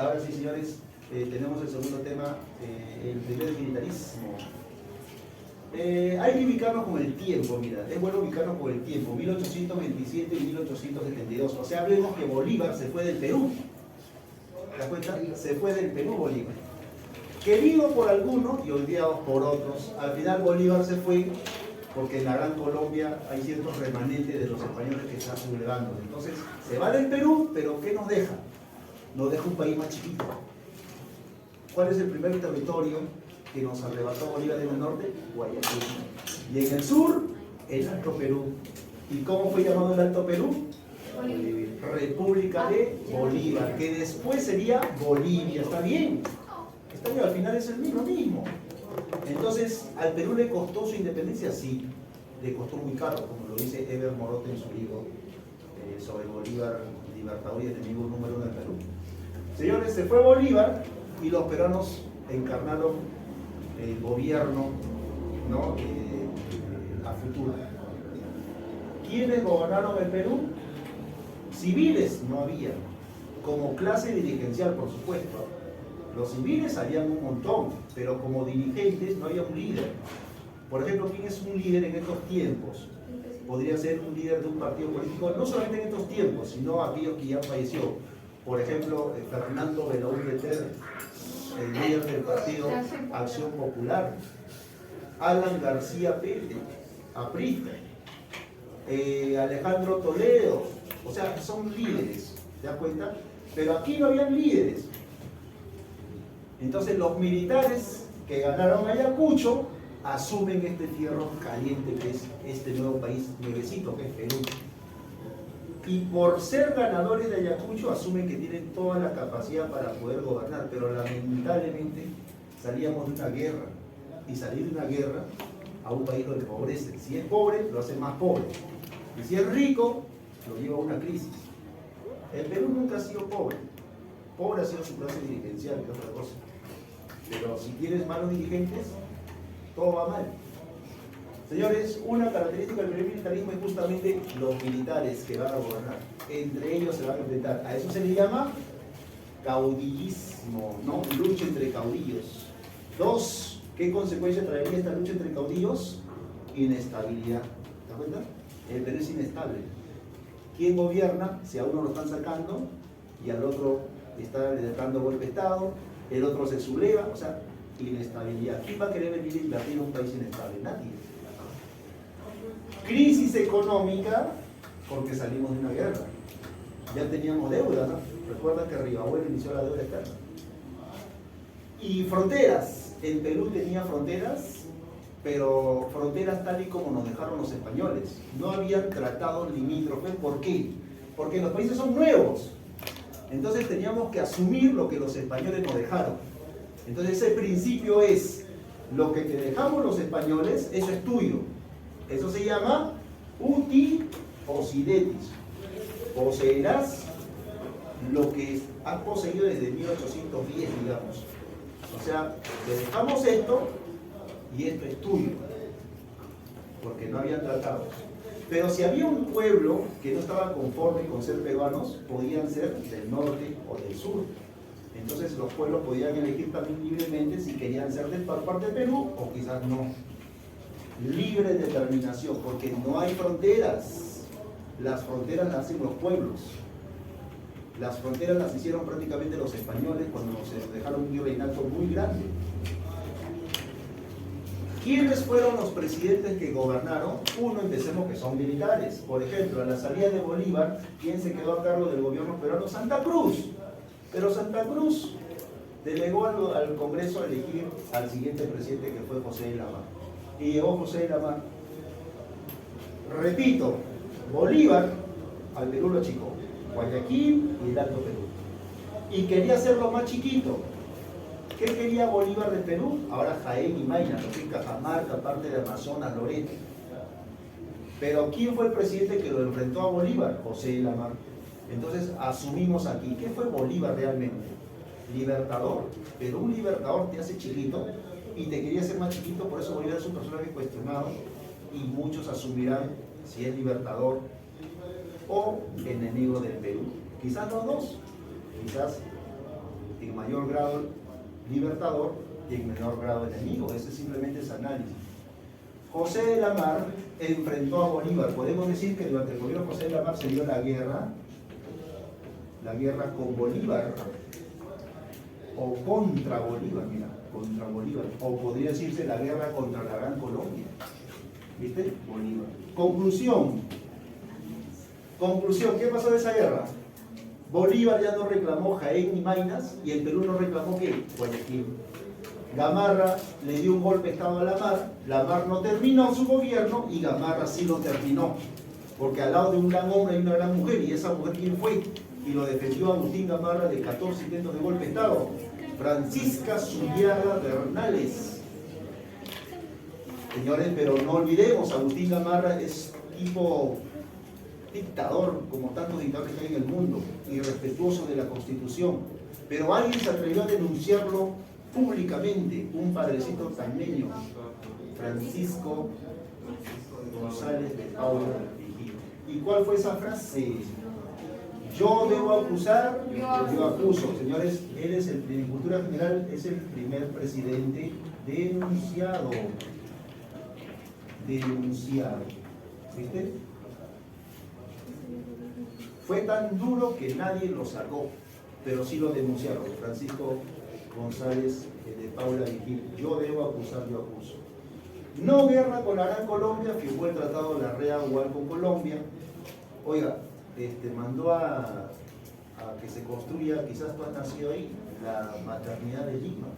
ahora sí, señores, tenemos el segundo tema, el primer militarismo. Hay que ubicarnos con el tiempo, mira, es bueno ubicarnos con el tiempo, 1827 y 1872. O sea, hablemos que Bolívar se fue del Perú. ¿Te das cuenta? Se fue del Perú Bolívar. Querido por algunos y odiado por otros. Al final Bolívar se fue porque en la Gran Colombia hay ciertos remanentes de los españoles que están sublevando. Entonces, se va del Perú, pero ¿qué nos deja? Nos deja un país más chiquito. ¿Cuál es el primer territorio que nos arrebató Bolívar en el norte? Guayaquil. Y en el sur, el Alto Perú. ¿Y cómo fue llamado el Alto Perú? República de Bolívar, que después sería Bolivia. ¿Está bien? Está bien, al final es el mismo. Entonces, ¿al Perú le costó su independencia? Sí, le costó muy caro, como lo dice Eber Morote en su libro sobre Bolívar, libertador y enemigo número 1 del Perú. Señores, se fue Bolívar y los peruanos encarnaron el gobierno, ¿no? A futuro. ¿Quiénes gobernaron el Perú? Civiles no había, como clase dirigencial, por supuesto. Los civiles habían un montón, pero como dirigentes no había un líder. Por ejemplo, ¿quién es un líder en estos tiempos? Podría ser un líder de un partido político, no solamente en estos tiempos, sino aquellos que ya falleció. Por ejemplo, Fernando Belaúnde Terry, el líder del partido Acción Popular. Alan García Pérez, aprista. Alejandro Toledo, o sea, son líderes, ¿te das cuenta? Pero aquí no habían líderes. Entonces los militares que ganaron Ayacucho asumen este fierro caliente que es este nuevo país nuevecito que es Perú. Y por ser ganadores de Ayacucho asumen que tienen toda la capacidad para poder gobernar, pero lamentablemente salíamos de una guerra, y salir de una guerra a un país lo empobrece. Si es pobre, lo hace más pobre, y si es rico, lo lleva a una crisis. El Perú nunca ha sido pobre. Pobre ha sido su clase dirigencial, que otra cosa. Pero si tienes malos dirigentes, todo va mal. Señores, una característica del primer militarismo es justamente los militares que van a gobernar. Entre ellos se van a enfrentar. A eso se le llama caudillismo, ¿no? Lucha entre caudillos. Dos, ¿qué consecuencia traería esta lucha entre caudillos? Inestabilidad. ¿Te das cuenta? El Perú es inestable. ¿Quién gobierna? Si a uno lo están sacando y al otro está dando golpe de Estado, el otro se subleva, o sea, inestabilidad. ¿Quién va a querer venir a invertir en un país inestable? Nadie. Crisis económica porque salimos de una guerra. Ya teníamos deuda, ¿no? Recuerda que Rivabuena inició la deuda externa. Y fronteras. El Perú tenía fronteras, pero fronteras tal y como nos dejaron los españoles. No habían tratados limítrofes. ¿Por qué? Porque los países son nuevos. Entonces teníamos que asumir lo que los españoles nos dejaron. Entonces ese principio es, lo que te dejamos los españoles, eso es tuyo. Eso se llama uti possidetis. Poseerás lo que has poseído desde 1810, digamos. O sea, te dejamos esto y esto es tuyo, porque no habían tratados. Pero si había un pueblo que no estaba conforme con ser peruanos, podían ser del norte o del sur. Entonces los pueblos podían elegir también libremente si querían ser de parte de Perú o quizás no. Libre determinación, porque no hay fronteras. Las fronteras las hacen los pueblos. Las fronteras las hicieron prácticamente los españoles cuando se dejaron un virreinato muy grande. ¿Quiénes fueron los presidentes que gobernaron? Uno, empecemos, que son militares. Por ejemplo, a la salida de Bolívar, ¿quién se quedó a cargo del gobierno peruano? Santa Cruz. Pero Santa Cruz delegó al Congreso a elegir al siguiente presidente, que fue José de la Mar. Y llegó José de la Mar. Repito, Bolívar al Perú lo achicó. Guayaquil y el Alto Perú. Y quería hacerlo más chiquito. ¿Qué quería Bolívar del Perú? Ahora Jaén y Mayna, lo que es Cajamarca, parte de Amazonas, Loreto. Pero ¿quién fue el presidente que lo enfrentó a Bolívar? José de la Mar. Entonces asumimos aquí, ¿qué fue Bolívar realmente? Libertador. Pero un libertador te hace chiquito y te quería hacer más chiquito, por eso Bolívar es un personaje cuestionado y muchos asumirán si es libertador o enemigo del Perú. Quizás los dos, quizás en mayor grado libertador y en menor grado enemigo. Ese simplemente es análisis. José de la Mar enfrentó a Bolívar. Podemos decir que durante el gobierno de José de la Mar se dio la guerra con Bolívar, o contra Bolívar, mira, contra Bolívar, o podría decirse la guerra contra la Gran Colombia. ¿Viste? Bolívar. Conclusión, ¿qué pasó de esa guerra? Bolívar ya no reclamó Jaén y Maynas, y el Perú no reclamó ¿qué? Guayaquil. Gamarra le dio un golpe de estado a la Mar no terminó su gobierno y Gamarra sí lo terminó, porque al lado de un gran hombre hay una gran mujer, y esa mujer ¿quién fue? Y lo defendió Agustín Gamarra de 14 intentos de golpe de estado, Francisca Zubiaga Bernales. Señores, pero no olvidemos, Agustín Gamarra es tipo dictador, como tantos dictadores que hay en el mundo, irrespetuoso de la Constitución, pero alguien se atrevió a denunciarlo públicamente, un padrecito tameño, Francisco González de Paula. ¿Y cuál fue esa frase? Yo debo acusar, yo acuso. Señores, él es en cultura general es el primer presidente denunciado. ¿Viste? Fue tan duro que nadie lo sacó, pero sí lo denunciaron. Francisco González de Paula Vigil. Yo debo acusar, yo acuso. No guerra con la Gran Colombia, firmó el Tratado de la Rea igual con Colombia. Oiga, mandó a que se construya, quizás tú has nacido ahí, la maternidad de Lima.